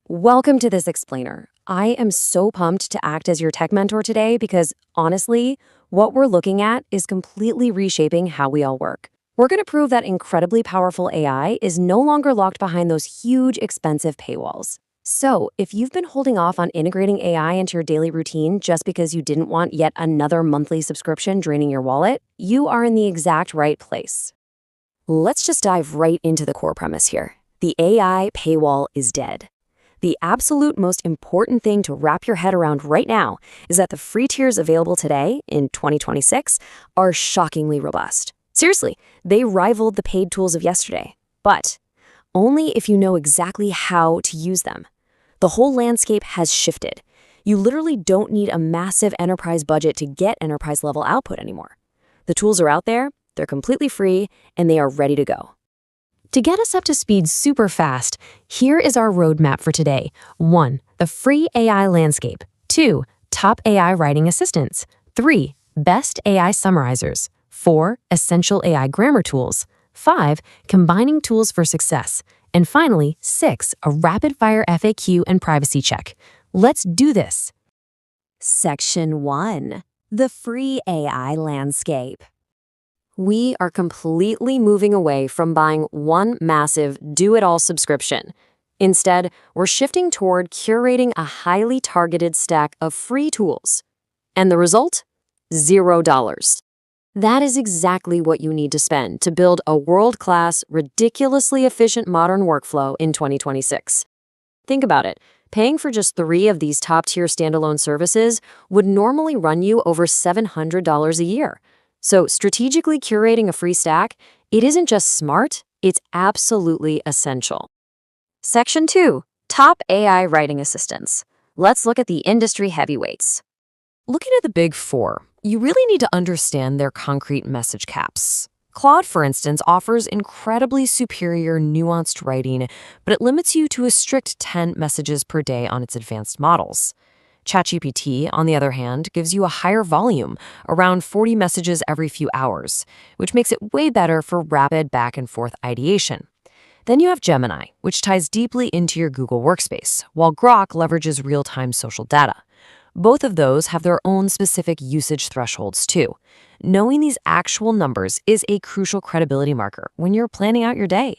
Welcome to this explainer. I am so pumped to act as your tech mentor today because, honestly, what we're looking at is completely reshaping how we all work. We're going to prove that incredibly powerful AI is no longer locked behind those huge, expensive paywalls. So, if you've been holding off on integrating AI into your daily routine just because you didn't want yet another monthly subscription draining your wallet, you are in the exact right place. Let's just dive right into the core premise here. The AI paywall is dead. The absolute most important thing to wrap your head around right now is that the free tiers available today, in 2026, are shockingly robust. Seriously, they rivaled the paid tools of yesterday. But only if you know exactly how to use them. The whole landscape has shifted. You literally don't need a massive enterprise budget to get enterprise-level output anymore. The tools are out there, they're completely free, and they are ready to go. To get us up to speed super fast, here is our roadmap for today. 1. The free AI landscape. 2. Top AI writing assistants. 3. Best AI summarizers. 4. Essential AI grammar tools. 5. Combining tools for success. And finally, 6. A rapid-fire FAQ and privacy check. Let's do this. Section 1. The free AI landscape. We are completely moving away from buying one massive do-it-all subscription. Instead, we're shifting toward curating a highly targeted stack of free tools. And the result? $0. That is exactly what you need to spend to build a world-class, ridiculously efficient modern workflow in 2026. Think about it. Paying for just 3 of these top-tier standalone services would normally run you over $700 a year. So strategically curating a free stack, it isn't just smart, it's absolutely essential. Section 2. Top AI writing assistants. Let's look at the industry heavyweights. Looking at the big 4, you really need to understand their concrete message caps. Claude, for instance, offers incredibly superior nuanced writing, but it limits you to a strict 10 messages per day on its advanced models. ChatGPT, on the other hand, gives you a higher volume, around 40 messages every few hours, which makes it way better for rapid back-and-forth ideation. Then you have Gemini, which ties deeply into your Google workspace, while Grok leverages real-time social data. Both of those have their own specific usage thresholds, too. Knowing these actual numbers is a crucial credibility marker when you're planning out your day.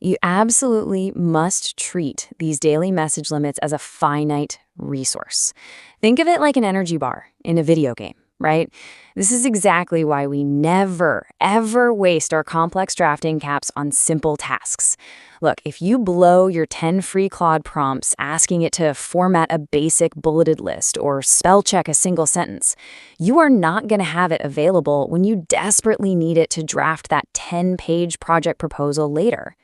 You absolutely must treat these daily message limits as a finite resource. Think of it like an energy bar in a video game, right? This is exactly why we never, ever waste our complex drafting caps on simple tasks. Look, if you blow your 10 free Claude prompts asking it to format a basic bulleted list or spell check a single sentence, you are not going to have it available when you desperately need it to draft that 10-page project proposal later.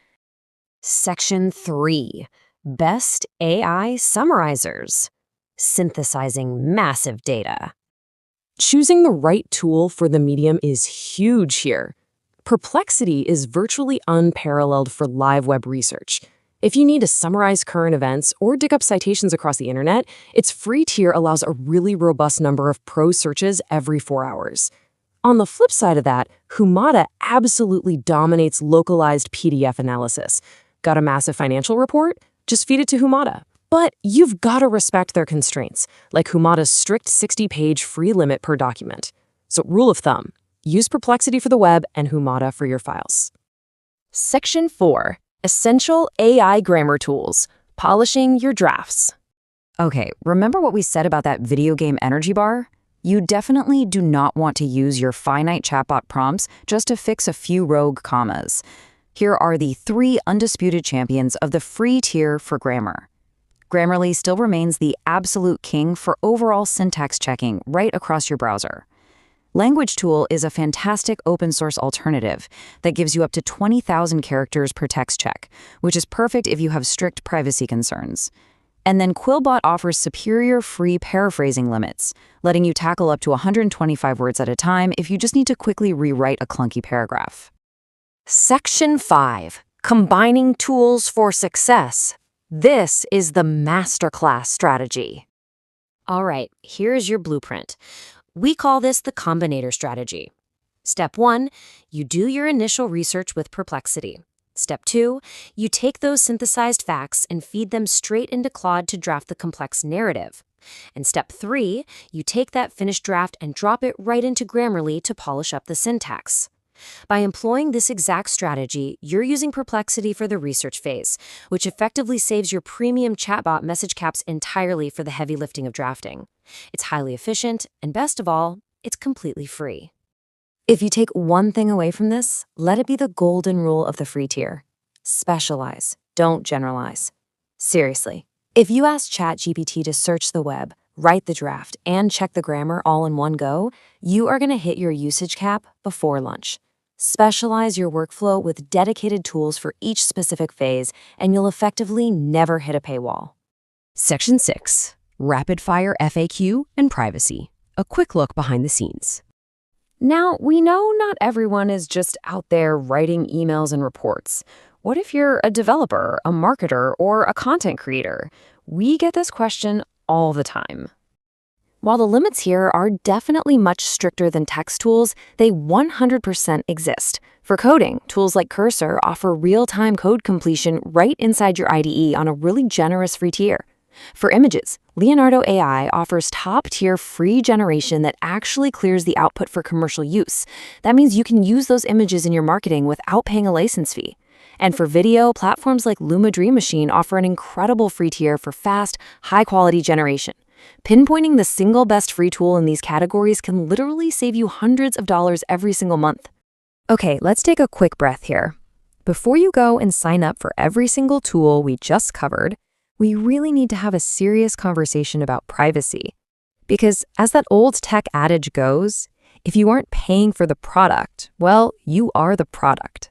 Section 3. Best AI summarizers. Synthesizing massive data. Choosing the right tool for the medium is huge here. Perplexity is virtually unparalleled for live web research. If you need to summarize current events or dig up citations across the internet, its free tier allows a really robust number of pro searches every 4 hours. On the flip side of that, Humata absolutely dominates localized PDF analysis. Got a massive financial report? Just feed it to Humata. But you've got to respect their constraints, like Humata's strict 60-page free limit per document. So rule of thumb, use Perplexity for the web and Humata for your files. Section 4. Essential AI grammar tools. Polishing your drafts. Okay, remember what we said about that video game energy bar? You definitely do not want to use your finite chatbot prompts just to fix a few rogue commas. Here are the 3 undisputed champions of the free tier for grammar. Grammarly still remains the absolute king for overall syntax checking right across your browser. Language Tool is a fantastic open-source alternative that gives you up to 20,000 characters per text check, which is perfect if you have strict privacy concerns. And then Quillbot offers superior free paraphrasing limits, letting you tackle up to 125 words at a time if you just need to quickly rewrite a clunky paragraph. Section 5. Combining tools for success. This is the masterclass strategy. All right, here's your blueprint. We call this the combinator strategy. Step 1, you do your initial research with Perplexity. Step 2, you take those synthesized facts and feed them straight into Claude to draft the complex narrative. And step 3, you take that finished draft and drop it right into Grammarly to polish up the syntax. By employing this exact strategy, you're using Perplexity for the research phase, which effectively saves your premium chatbot message caps entirely for the heavy lifting of drafting. It's highly efficient, and best of all, it's completely free. If you take one thing away from this, let it be the golden rule of the free tier. Specialize, don't generalize. Seriously, if you ask ChatGPT to search the web, write the draft, and check the grammar all in one go, you are going to hit your usage cap before lunch. Specialize your workflow with dedicated tools for each specific phase, and you'll effectively never hit a paywall. Section 6. Rapid Fire FAQ and Privacy. A quick look behind the scenes. Now, we know not everyone is just out there writing emails and reports. What if you're a developer, a marketer, or a content creator? We get this question all the time. While the limits here are definitely much stricter than text tools, they 100% exist. For coding, tools like Cursor offer real-time code completion right inside your IDE on a really generous free tier. For images, Leonardo AI offers top-tier free generation that actually clears the output for commercial use. That means you can use those images in your marketing without paying a license fee. And for video, platforms like Luma Dream Machine offer an incredible free tier for fast, high-quality generation. Pinpointing the single best free tool in these categories can literally save you hundreds of dollars every single month. Okay, let's take a quick breath here. Before you go and sign up for every single tool we just covered, we really need to have a serious conversation about privacy. Because as that old tech adage goes, if you aren't paying for the product, well, you are the product.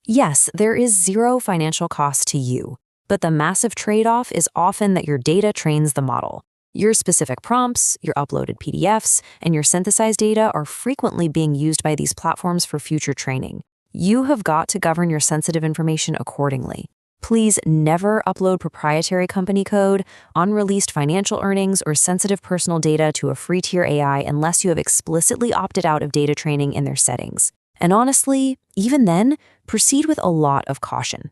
Yes, there is zero financial cost to you, but the massive trade-off is often that your data trains the model. Your specific prompts, your uploaded PDFs, and your synthesized data are frequently being used by these platforms for future training. You have got to govern your sensitive information accordingly. Please never upload proprietary company code, unreleased financial earnings, or sensitive personal data to a free tier AI unless you have explicitly opted out of data training in their settings. And honestly, even then, proceed with a lot of caution.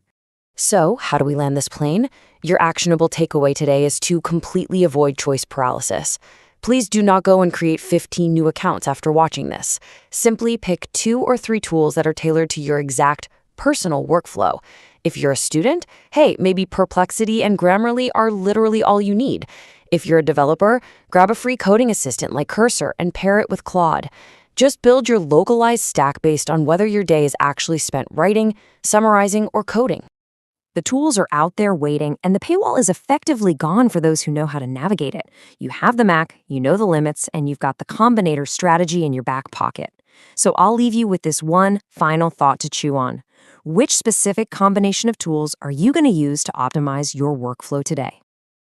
So, how do we land this plane? Your actionable takeaway today is to completely avoid choice paralysis. Please do not go and create 15 new accounts after watching this. Simply pick 2 or 3 tools that are tailored to your exact personal workflow. If you're a student, hey, maybe Perplexity and Grammarly are literally all you need. If you're a developer, grab a free coding assistant like Cursor and pair it with Claude. Just build your localized stack based on whether your day is actually spent writing, summarizing, or coding. The tools are out there waiting, and the paywall is effectively gone for those who know how to navigate it. You have the Mac, you know the limits, and you've got the combinator strategy in your back pocket. So I'll leave you with this one final thought to chew on. Which specific combination of tools are you going to use to optimize your workflow today?